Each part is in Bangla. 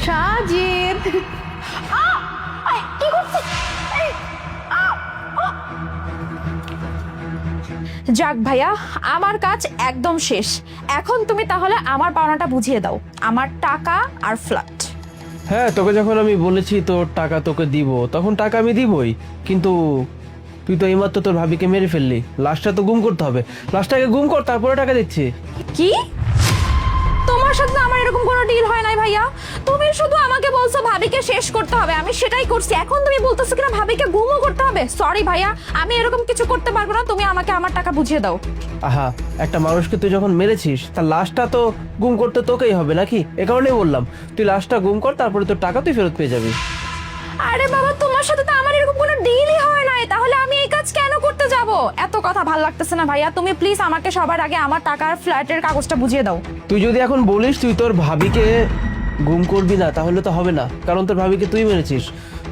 সাজিদ কি করছিস? যাক ভাইয়া, আমার কাজ একদম শেষ। এখন তুমি তাহলে আমার পাওনাটা বুঝিয়ে দাও, আমার টাকা আর ফ্ল্যাট। হ্যাঁ, তোকে যখন আমি বলেছি তোর টাকা তোকে দিব, তখন টাকা আমি দিবই। কিন্তু তুই তো এইমাত্র তোর ভাবিকে মেরে ফেললি, লাশটা তো গুম করতে হবে। লাশটাকে গুম কর, তারপরে টাকা দিচ্ছি। কি? তোমার সাথে আমার এরকম কোনো ডিল হয় নাই ভাইয়া। তুমি শুধু আমাকে বলছো ভাবিকে শেষ করতে হবে, আমি সেটাই করছি। এখন তুমি বলতেছো কিনা ভাবিকে গুমও করতে হবে? সরি ভাইয়া, আমি এরকম কিছু করতে পারবো না। তুমি আমাকে আমার টাকা বুঝিয়ে দাও। আহা, একটা মানুষকে তুই যখন মেরেছিস, তার লাশটা তো গুম করতে তোকেই হবে নাকি? এ কারণেই বললাম তুই লাশটা গুম কর, তারপরে তোর টাকা তুই ফেরত পেয়ে যাবি। আরে বাবা, তোমার সাথে তো আমার এরকম কোনো ডিলই হয় নাই, তাহলে আমি এই কাজ কেন করতে যাব? এত কথা ভাল লাগতেছে না ভাইয়া। তুমি প্লিজ আমাকে সবার আগে আমার টাকার ফ্ল্যাটের কাগজটা বুঝিয়ে দাও। তুই যদি এখন বলিস তুই তোর ভাবিকে গুম করবি না, তাহলে তো হবে না, কারণ তোর ভাবিকে তুই মেরেছিস।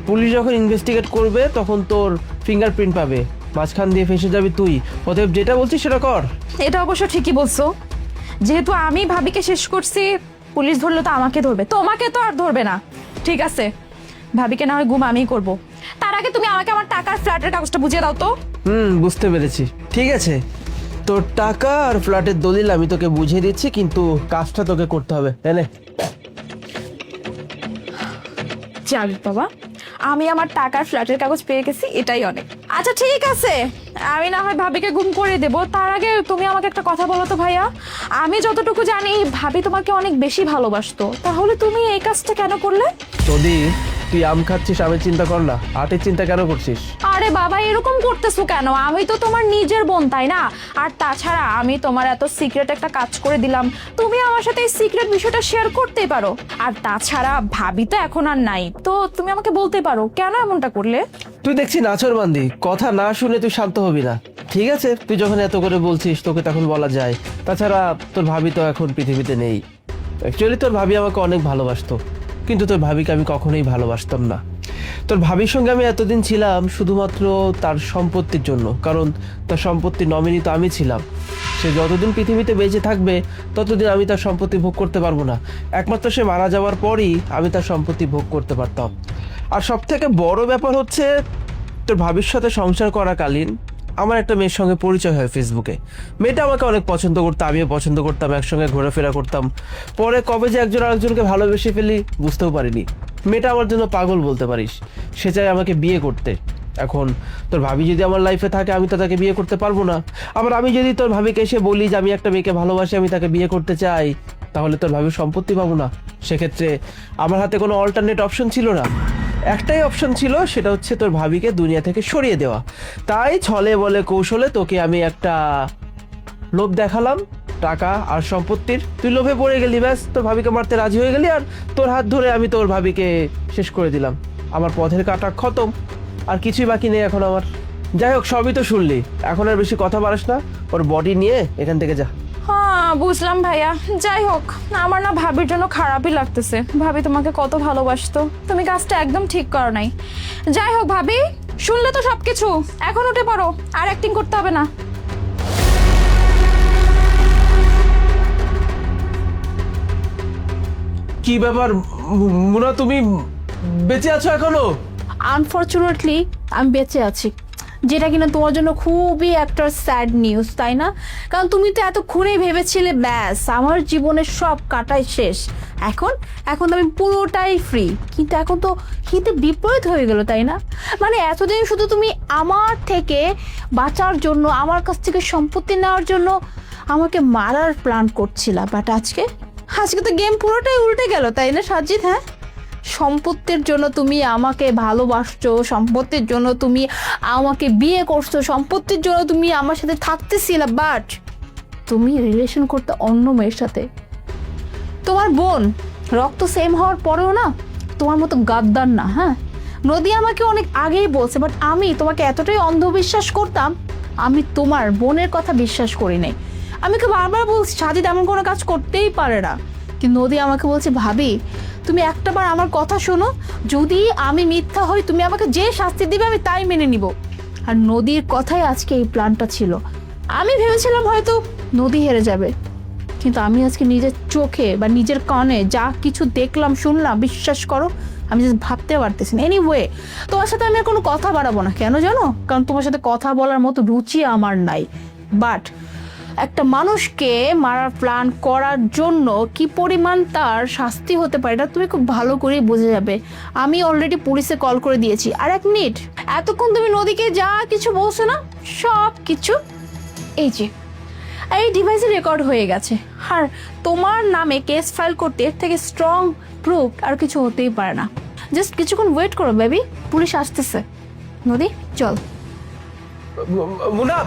পুলিশ যখন ইনভেস্টিগেট করবে তখন তোর ফিঙ্গারপ্রিন্ট পাবে, মাঝখান দিয়ে ফেসে যাবি তুই। অতএব যেটা বলছিস সেটা কর। এটা অবশ্য ঠিকই বলছো। যেহেতু আমি ভাবিকে শেষ করছি, পুলিশ ধরলে তো আমাকে ধরবে, তোমাকে তো আর ধরবে না। ঠিক আছে, ভাবিকে না হয় গুম আমিই করবো। তার আগে তুমি আমাকে আমার টাকার ফ্ল্যাটের কাগজটা বুঝিয়ে দাও তো। বুঝতে পেরেছি। ঠিক আছে, তোর টাকা আর ফ্ল্যাটের দলিল আমি তোকে বুঝিয়ে দিচ্ছি, কিন্তু কাজটা তোকে করতে হবে। এনে। যাক বাবা, আমি আমার টাকার ফ্ল্যাটের কাগজ পেয়ে গেছি, এটাই অনেক। আচ্ছা ঠিক আছে, আমি না হয় ভাবিকে গুম করে দেব। তার আগে তুমি আমাকে একটা কথা বলো তো ভাইয়া। আমি যতটুকু জানি ভাবি তোমাকে অনেক বেশি ভালোবাসতো, তাহলে তুমি এই কাজটা কেন করলে? যদি তুই আম খাচ্ছিস, আমের চিন্তা কর না, আটের চিন্তা কেন করছিস? আরে বাবা, এরকম করতেছো কেন? আমি তো তোমার নিজের বোন, তাই না? আর তাছাড়া আমি তোমার এত সিক্রেট একটা কাজ করে দিলাম, তুমি আমার সাথে এই সিক্রেট বিষয়টা শেয়ার করতেই পারো। আর তাছাড়া ভাবি তো এখন আর নাই, তো তুমি আমাকে বলতে পারো কেন এমনটা করলে। তুই দেখছি নাছরবান্দি, কথা না শুনে তুই শান্ত হবি না। ঠিক আছে, তুই যখন এত করে বলছিস তোকে তখন বলা যায়। তাছাড়া তোর ভাবি তো এখন পৃথিবীতে নেই। অ্যাকচুয়ালি তোর ভাবি আমাকে অনেক ভালোবাসতো, কিন্তু তোর ভাবিকে আমি কখনোই ভালোবাসতাম না। তোর ভাবির সঙ্গে আমি এতদিন ছিলাম শুধুমাত্র তার সম্পত্তির জন্য, কারণ তার সম্পত্তির নমিনি তো আমি ছিলাম। সে যতদিন পৃথিবীতে বেঁচে থাকবে ততদিন আমি তার সম্পত্তি ভোগ করতে পারবো না। একমাত্র সে মারা যাওয়ার পরই আমি তার সম্পত্তি ভোগ করতে পারতাম। আর সব থেকে বড় ব্যাপার হচ্ছে, তোর ভাবির সাথে সংসার করাকালীন আমার একটা মেয়ের সঙ্গে পরিচয় হয় ফেসবুকে। মেয়েটা আমাকে অনেক পছন্দ করতো, আমিও পছন্দ করতাম, একসঙ্গে ঘোরাফেরা করতাম। পরে কবে যে একজন আরেকজনকে ভালোবেসে ফেলি বুঝতেও পারিনি। মেয়েটা আমার জন্য পাগল বলতে পারিস। সে চায় আমাকে বিয়ে করতে। এখন তোর ভাবি যদি আমার লাইফে থাকে, আমি তো তাকে বিয়ে করতে পারবো না। আবার আমি যদি তোর ভাবিকে এসে বলি যে আমি একটা মেয়েকে ভালোবাসি, আমি তাকে বিয়ে করতে চাই, তাহলে তোর ভাবির সম্পত্তি পাবো না। সেক্ষেত্রে আমার হাতে কোনো অল্টারনেট অপশন ছিল না, একটাই অপশন ছিল, সেটা হচ্ছে তোর ভাবিকে দুনিয়া থেকে সরিয়ে দেওয়া। তাই ছলে বলে কৌশলে তোকে আমি একটা লোভ দেখালাম, টাকা আর সম্পত্তির। তুই লোভে পড়ে গেলি, ব্যাস তোর ভাবিকে মারতে রাজি হয়ে গেলি, আর তোর হাত ধরে আমি তোর ভাবিকে শেষ করে দিলাম। আমার পথের কাটা খতম, আর কিছুই বাকি নেই এখন আমার। যাই হোক, সবই তো শুনলি, এখন আর বেশি কথা বাড়াস না, ওর বডি নিয়ে এখান থেকে যা। হ্যাঁ বুঝলাম ভাইয়া। যাই হোক, আমার না ভাবির জন্য খারাপই লাগতেছে। ভাবি তোমাকে কত ভালোবাসতো, তুমি কাজটা একদম ঠিক করো নাই। যাই হোক ভাবি, শুনলে তো সবকিছু, এখন উঠে পড়ো, আর অ্যাক্টিং করতে হবে না। কি ব্যাপার মুনা, তুমি বেঁচে আছো এখনো? আনফরচুনেটলি আমি বেঁচে আছি, যেটা কিনা তোমার জন্য খুবই একটা স্যাড নিউজ, তাই না? কারণ তুমি তো এতক্ষণেই ভেবেছিলে ব্যাস আমার জীবনের সব কাটাই শেষ, এখন এখন তো আমি পুরোটাই ফ্রি। কিন্তু এখন তো হিতে বিপরীত হয়ে গেল, তাই না? মানে এতদিন শুধু তুমি আমার থেকে বাঁচার জন্য, আমার কাছ থেকে সম্পত্তি নেওয়ার জন্য আমাকে মারার প্ল্যান করছিলা, বাট আজকে আজকে তো গেম পুরোটাই উল্টে গেল, তাই না সাজিদ? হ্যাঁ, সম্পত্তির জন্য তুমি আমাকে ভালোবাসছো, সম্পত্তির জন্য তুমি আমাকে বিয়ে করছো, সম্পত্তির জন্য তুমি আমার সাথে থাকতেছিলে, বাট তুমি রিলেশন করতে অন্য মেয়ের সাথে। তোমার বোন রক্ত সেম হওয়ার পরেও না তোমার মতো গাদ্দার না। হ্যাঁ, নদী আমাকে অনেক আগেই বলছে, বাট আমি তোমাকে এতটাই অন্ধবিশ্বাস করতাম, আমি তোমার বোনের কথা বিশ্বাস করি নাই। আমি ওকে বারবার বলছি সাজিদ এমন কোনো কাজ করতেই পারে না, কিন্তু নদী আমাকে বলছে ভাবি তুমি একটাবার আমার কথা শোনো, যদি আমি মিথ্যা হই তুমি আমাকে যে শাস্তি দিবে আমি তাই মেনে নিব। আর নদীর কথাই আজকে এই প্ল্যানটা ছিল। আমি ভেবেছিলাম হয়তো নদী হেরে যাবে, কিন্তু আমি আজকে নিজের চোখে বা নিজের কানে যা কিছু দেখলাম শুনলাম, বিশ্বাস করো আমি জাস্ট ভাবতে পারতেছি না। এনিওয়ে, তোমার সাথে আমি আর কোনো কথা বাড়াবো না, কেন জানো? কারণ তোমার সাথে কথা বলার মতো রুচি আমার নাই। বাট একটা মানুষকে মারার প্ল্যান করার জন্য কি পরিমাণ তার শাস্তি হতে পারে এটা তুমি খুব ভালো করেই বুঝে যাবে। আমি অলরেডি পুলিশে কল করে দিয়েছি। আর 1 মিনিট, এতক্ষণ তুমি নদীকে যা কিছু বলছো না, সব কিছু এই যে এই ডিভাইসে রেকর্ড হয়ে গেছে। আর তোমার নামে কেস ফাইল করতে এর থেকে স্ট্রং প্রুফ আর কিছু হতেই পারে না। জাস্ট কিছুক্ষণ ওয়েট করো বেবি, পুলিশ আসতেছে। নদী চল। মুনা